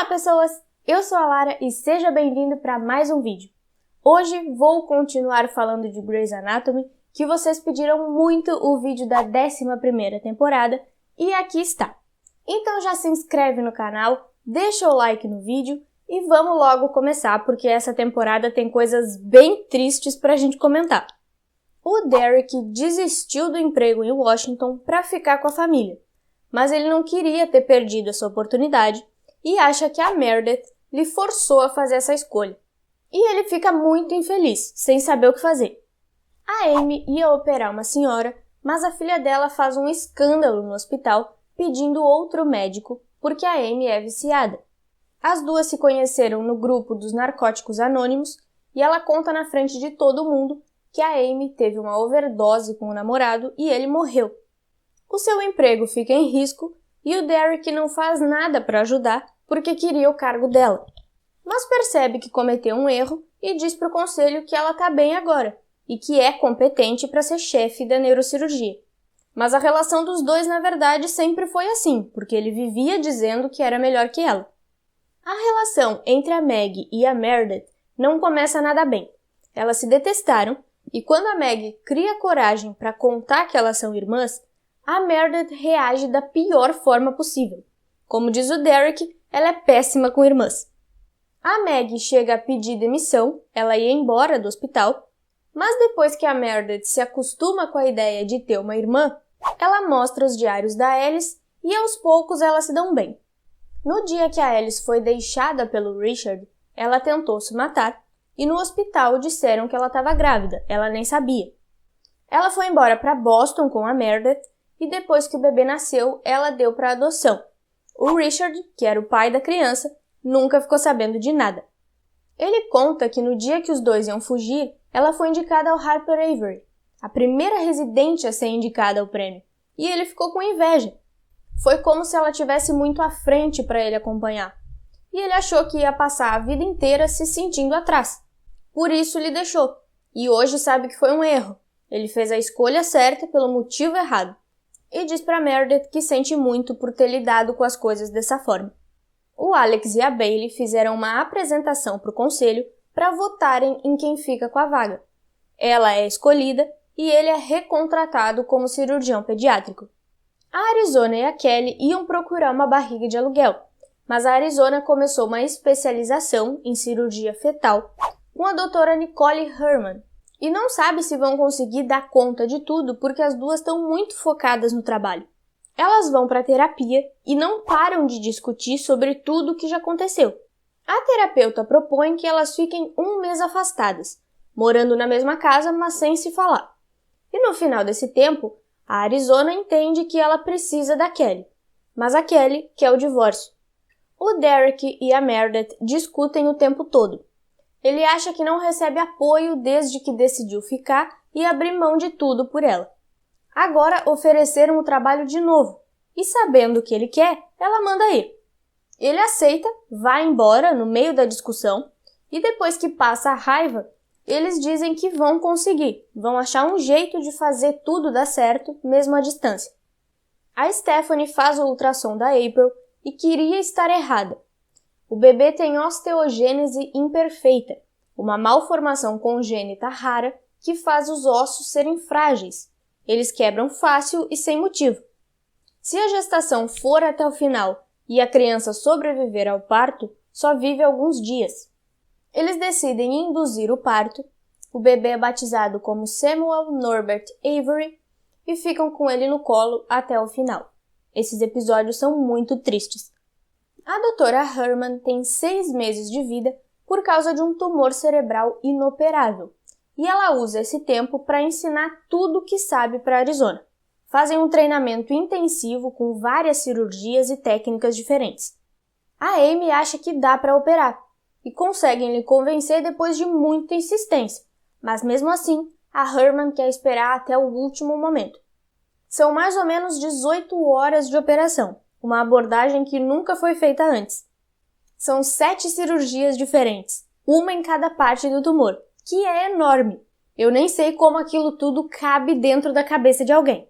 pessoas! Eu sou a Lara e seja bem-vindo para mais um vídeo. Hoje vou continuar falando de Grey's Anatomy, que vocês pediram muito o vídeo da 11ª temporada e aqui está. Então já se inscreve no canal, deixa o like no vídeo e vamos logo começar porque essa temporada tem coisas bem tristes pra gente comentar. O Derek desistiu do emprego em Washington para ficar com a família, mas ele não queria ter perdido essa oportunidade e acha que a Meredith lhe forçou a fazer essa escolha. E ele fica muito infeliz, sem saber o que fazer. A Amy ia operar uma senhora, mas a filha dela faz um escândalo no hospital pedindo outro médico porque a Amy é viciada. As duas se conheceram no grupo dos Narcóticos Anônimos e ela conta na frente de todo mundo que a Amy teve uma overdose com o namorado e ele morreu. O seu emprego fica em risco e o Derek não faz nada para ajudar porque queria o cargo dela. Mas percebe que cometeu um erro e diz para o conselho que ela está bem agora e que é competente para ser chefe da neurocirurgia. Mas a relação dos dois, na verdade, sempre foi assim, porque ele vivia dizendo que era melhor que ela. A relação entre a Maggie e a Meredith não começa nada bem. Elas se detestaram e quando a Maggie cria coragem para contar que elas são irmãs, a Meredith reage da pior forma possível. Como diz o Derek, ela é péssima com irmãs. A Maggie chega a pedir demissão, ela ia embora do hospital, mas depois que a Meredith se acostuma com a ideia de ter uma irmã, ela mostra os diários da Alice e aos poucos elas se dão bem. No dia que a Alice foi deixada pelo Richard, ela tentou se matar e no hospital disseram que ela estava grávida, ela nem sabia. Ela foi embora para Boston com a Meredith e depois que o bebê nasceu, ela deu para adoção. O Richard, que era o pai da criança, nunca ficou sabendo de nada. Ele conta que no dia que os dois iam fugir, ela foi indicada ao Harper Avery, a primeira residente a ser indicada ao prêmio, e ele ficou com inveja. Foi como se ela tivesse muito à frente para ele acompanhar, e ele achou que ia passar a vida inteira se sentindo atrás. Por isso lhe deixou, e hoje sabe que foi um erro. Ele fez a escolha certa pelo motivo errado. E diz para Meredith que sente muito por ter lidado com as coisas dessa forma. O Alex e a Bailey fizeram uma apresentação para o conselho para votarem em quem fica com a vaga. Ela é escolhida e ele é recontratado como cirurgião pediátrico. A Arizona e a Kelly iam procurar uma barriga de aluguel, mas a Arizona começou uma especialização em cirurgia fetal com a doutora Nicole Herman, e não sabe se vão conseguir dar conta de tudo porque as duas estão muito focadas no trabalho. Elas vão para a terapia e não param de discutir sobre tudo o que já aconteceu. A terapeuta propõe que elas fiquem um mês afastadas, morando na mesma casa, mas sem se falar. E no final desse tempo, a Arizona entende que ela precisa da Kelly, mas a Kelly quer o divórcio. O Derek e a Meredith discutem o tempo todo. Ele acha que não recebe apoio desde que decidiu ficar e abrir mão de tudo por ela. Agora ofereceram o trabalho de novo, e sabendo o que ele quer, ela manda ir. Ele aceita, vai embora no meio da discussão, e depois que passa a raiva, eles dizem que vão conseguir, vão achar um jeito de fazer tudo dar certo, mesmo à distância. A Stephanie faz o ultrassom da April e queria estar errada. O bebê tem osteogênese imperfeita, uma malformação congênita rara que faz os ossos serem frágeis. Eles quebram fácil e sem motivo. Se a gestação for até o final e a criança sobreviver ao parto, só vive alguns dias. Eles decidem induzir o parto, o bebê é batizado como Samuel Norbert Avery e ficam com ele no colo até o final. Esses episódios são muito tristes. A doutora Herman tem 6 meses de vida por causa de um tumor cerebral inoperável, e ela usa esse tempo para ensinar tudo o que sabe para Arizona. Fazem um treinamento intensivo com várias cirurgias e técnicas diferentes. A Amy acha que dá para operar, e conseguem lhe convencer depois de muita insistência, mas mesmo assim, a Herman quer esperar até o último momento. São mais ou menos 18 horas de operação, uma abordagem que nunca foi feita antes. São 7 cirurgias diferentes, uma em cada parte do tumor, que é enorme. Eu nem sei como aquilo tudo cabe dentro da cabeça de alguém.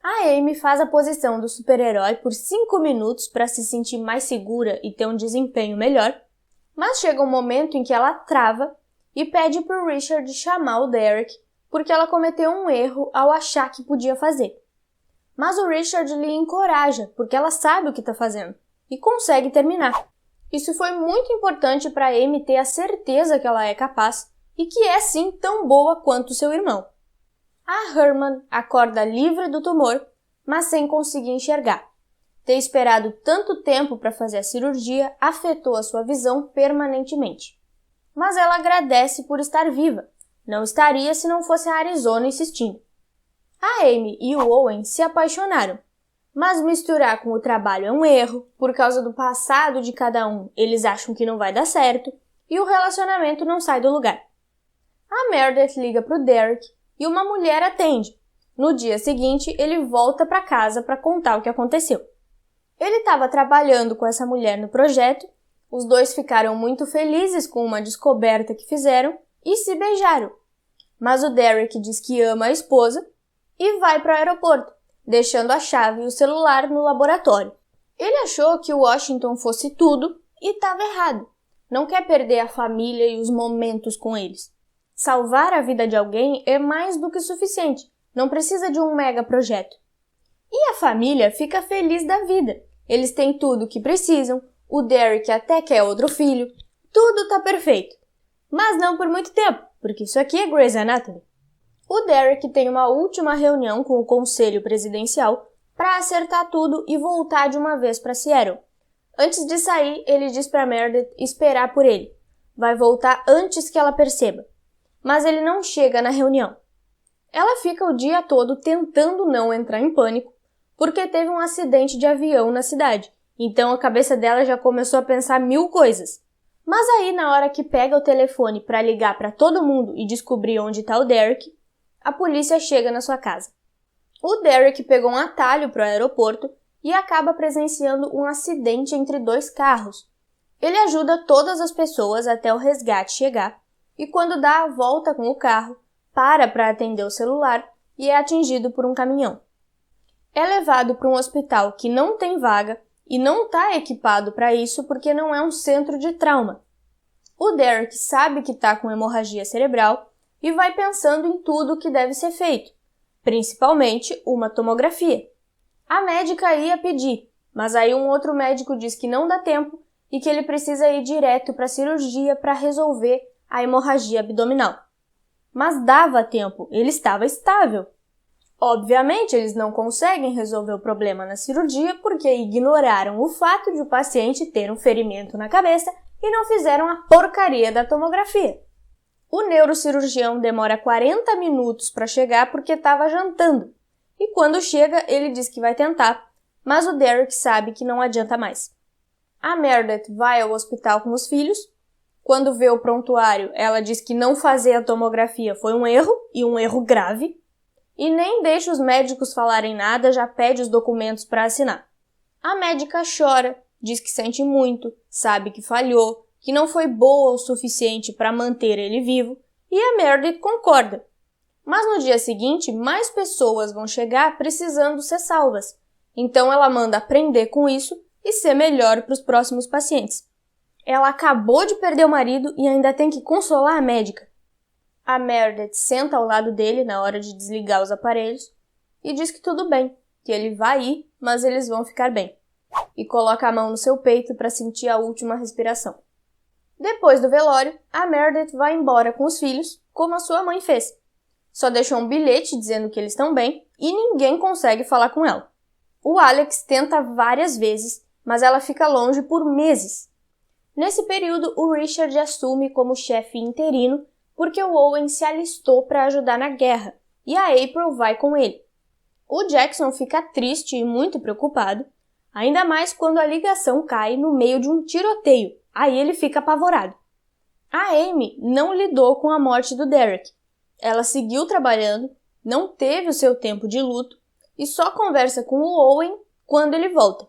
A Amy faz a posição do super-herói por 5 minutos para se sentir mais segura e ter um desempenho melhor, mas chega um momento em que ela trava e pede para o Richard chamar o Derek porque ela cometeu um erro ao achar que podia fazer. Mas o Richard lhe encoraja porque ela sabe o que está fazendo e consegue terminar. Isso foi muito importante para Amy ter a certeza que ela é capaz e que é sim tão boa quanto seu irmão. A Herman acorda livre do tumor, mas sem conseguir enxergar. Ter esperado tanto tempo para fazer a cirurgia afetou a sua visão permanentemente. Mas ela agradece por estar viva. Não estaria se não fosse a Arizona insistindo. A Amy e o Owen se apaixonaram, mas misturar com o trabalho é um erro, por causa do passado de cada um, eles acham que não vai dar certo, e o relacionamento não sai do lugar. A Meredith liga para o Derek e uma mulher atende. No dia seguinte, ele volta para casa para contar o que aconteceu. Ele estava trabalhando com essa mulher no projeto, os dois ficaram muito felizes com uma descoberta que fizeram e se beijaram. Mas o Derek diz que ama a esposa e vai para o aeroporto, deixando a chave e o celular no laboratório. Ele achou que Washington fosse tudo e estava errado. Não quer perder a família e os momentos com eles. Salvar a vida de alguém é mais do que suficiente. Não precisa de um mega projeto. E a família fica feliz da vida. Eles têm tudo o que precisam. O Derek até quer outro filho. Tudo tá perfeito. Mas não por muito tempo, porque isso aqui é Grey's Anatomy. O Derek tem uma última reunião com o conselho presidencial para acertar tudo e voltar de uma vez para Seattle. Antes de sair, ele diz para Meredith esperar por ele. Vai voltar antes que ela perceba. Mas ele não chega na reunião. Ela fica o dia todo tentando não entrar em pânico, porque teve um acidente de avião na cidade, então a cabeça dela já começou a pensar 1000 coisas. Mas aí, na hora que pega o telefone para ligar para todo mundo e descobrir onde está o Derek, a polícia chega na sua casa. O Derek pegou um atalho para o aeroporto e acaba presenciando um acidente entre 2 carros. Ele ajuda todas as pessoas até o resgate chegar, e quando dá a volta com o carro, para atender o celular e é atingido por um caminhão. É levado para um hospital que não tem vaga e não está equipado para isso porque não é um centro de trauma. O Derek sabe que está com hemorragia cerebral e vai pensando em tudo o que deve ser feito, principalmente uma tomografia. A médica ia pedir, mas aí um outro médico diz que não dá tempo e que ele precisa ir direto para a cirurgia para resolver a hemorragia abdominal. Mas dava tempo, ele estava estável. Obviamente, eles não conseguem resolver o problema na cirurgia porque ignoraram o fato de o paciente ter um ferimento na cabeça e não fizeram a porcaria da tomografia. O neurocirurgião demora 40 minutos para chegar porque estava jantando. E quando chega, ele diz que vai tentar, mas o Derek sabe que não adianta mais. A Meredith vai ao hospital com os filhos. Quando vê o prontuário, ela diz que não fazer a tomografia foi um erro, e um erro grave, e nem deixa os médicos falarem nada, já pede os documentos para assinar. A médica chora, diz que sente muito, sabe que falhou, que não foi boa o suficiente para manter ele vivo, e a Meredith concorda. Mas no dia seguinte, mais pessoas vão chegar precisando ser salvas, então ela manda aprender com isso e ser melhor para os próximos pacientes. Ela acabou de perder o marido e ainda tem que consolar a médica. A Meredith senta ao lado dele na hora de desligar os aparelhos e diz que tudo bem, que ele vai ir, mas eles vão ficar bem. E coloca a mão no seu peito para sentir a última respiração. Depois do velório, a Meredith vai embora com os filhos, como a sua mãe fez. Só deixou um bilhete dizendo que eles estão bem e ninguém consegue falar com ela. O Alex tenta várias vezes, mas ela fica longe por meses. Nesse período, o Richard assume como chefe interino porque o Owen se alistou para ajudar na guerra e a April vai com ele. O Jackson fica triste e muito preocupado, ainda mais quando a ligação cai no meio de um tiroteio. Aí ele fica apavorado. A Amy não lidou com a morte do Derek. Ela seguiu trabalhando, não teve o seu tempo de luto e só conversa com o Owen quando ele volta.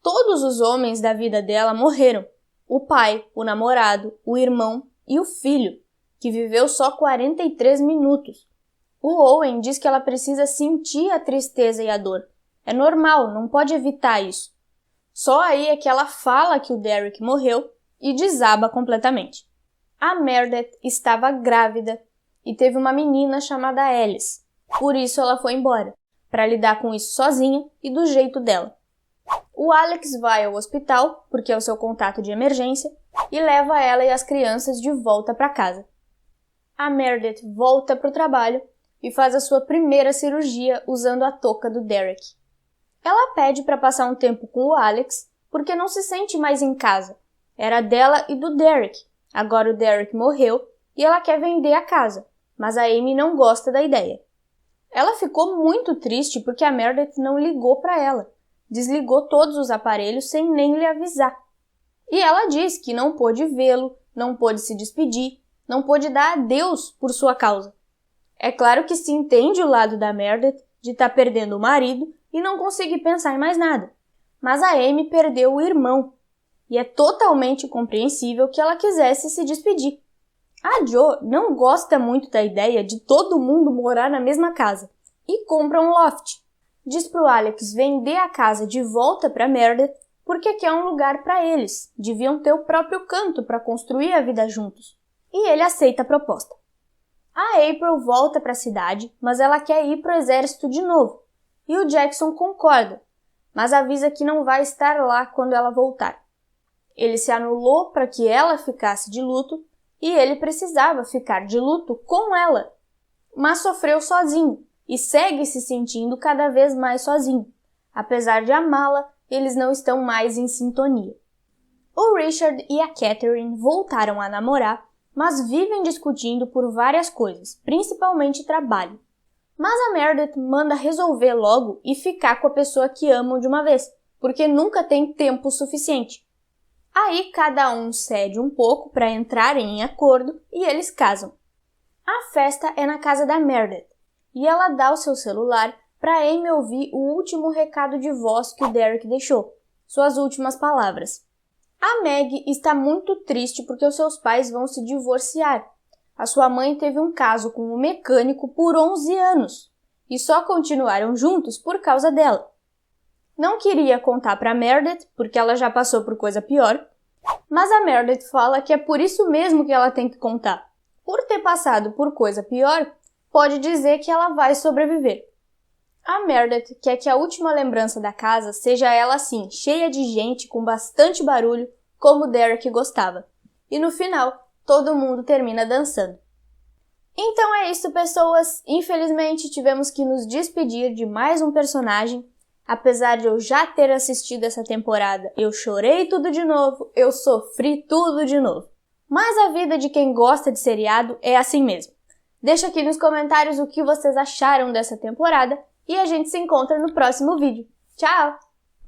Todos os homens da vida dela morreram. O pai, o namorado, o irmão e o filho, que viveu só 43 minutos. O Owen diz que ela precisa sentir a tristeza e a dor. É normal, não pode evitar isso. Só aí é que ela fala que o Derek morreu e desaba completamente. A Meredith estava grávida e teve uma menina chamada Alice. Por isso ela foi embora, para lidar com isso sozinha e do jeito dela. O Alex vai ao hospital, porque é o seu contato de emergência, e leva ela e as crianças de volta para casa. A Meredith volta para o trabalho e faz a sua primeira cirurgia usando a touca do Derek. Ela pede para passar um tempo com o Alex, porque não se sente mais em casa. Era dela e do Derek. Agora o Derek morreu e ela quer vender a casa, mas a Amy não gosta da ideia. Ela ficou muito triste porque a Meredith não ligou para ela. Desligou todos os aparelhos sem nem lhe avisar. E ela diz que não pôde vê-lo, não pôde se despedir, não pôde dar adeus por sua causa. É claro que se entende o lado da Meredith de estar perdendo o marido e não conseguir pensar em mais nada. Mas a Amy perdeu o irmão, e é totalmente compreensível que ela quisesse se despedir. A Jo não gosta muito da ideia de todo mundo morar na mesma casa, e compra um loft. Diz pro Alex vender a casa de volta para Meredith porque quer um lugar para eles, deviam ter o próprio canto para construir a vida juntos. E ele aceita a proposta. A April volta para a cidade, mas ela quer ir pro exército de novo. E o Jackson concorda, mas avisa que não vai estar lá quando ela voltar. Ele se anulou para que ela ficasse de luto e ele precisava ficar de luto com ela. Mas sofreu sozinho e segue se sentindo cada vez mais sozinho. Apesar de amá-la, eles não estão mais em sintonia. O Richard e a Catherine voltaram a namorar, mas vivem discutindo por várias coisas, principalmente trabalho. Mas a Meredith manda resolver logo e ficar com a pessoa que amam de uma vez, porque nunca tem tempo suficiente. Aí cada um cede um pouco para entrarem em acordo e eles casam. A festa é na casa da Meredith e ela dá o seu celular para Amy ouvir o último recado de voz que o Derek deixou, suas últimas palavras. A Meg está muito triste porque os seus pais vão se divorciar. A sua mãe teve um caso com um mecânico por 11 anos e só continuaram juntos por causa dela. Não queria contar para Meredith porque ela já passou por coisa pior, mas a Meredith fala que é por isso mesmo que ela tem que contar. Por ter passado por coisa pior, pode dizer que ela vai sobreviver. A Meredith quer que a última lembrança da casa seja ela assim, cheia de gente, com bastante barulho, como Derek gostava. E no final, todo mundo termina dançando. Então é isso, pessoas. Infelizmente, tivemos que nos despedir de mais um personagem. Apesar de eu já ter assistido essa temporada, eu chorei tudo de novo, eu sofri tudo de novo. Mas a vida de quem gosta de seriado é assim mesmo. Deixa aqui nos comentários o que vocês acharam dessa temporada e a gente se encontra no próximo vídeo. Tchau!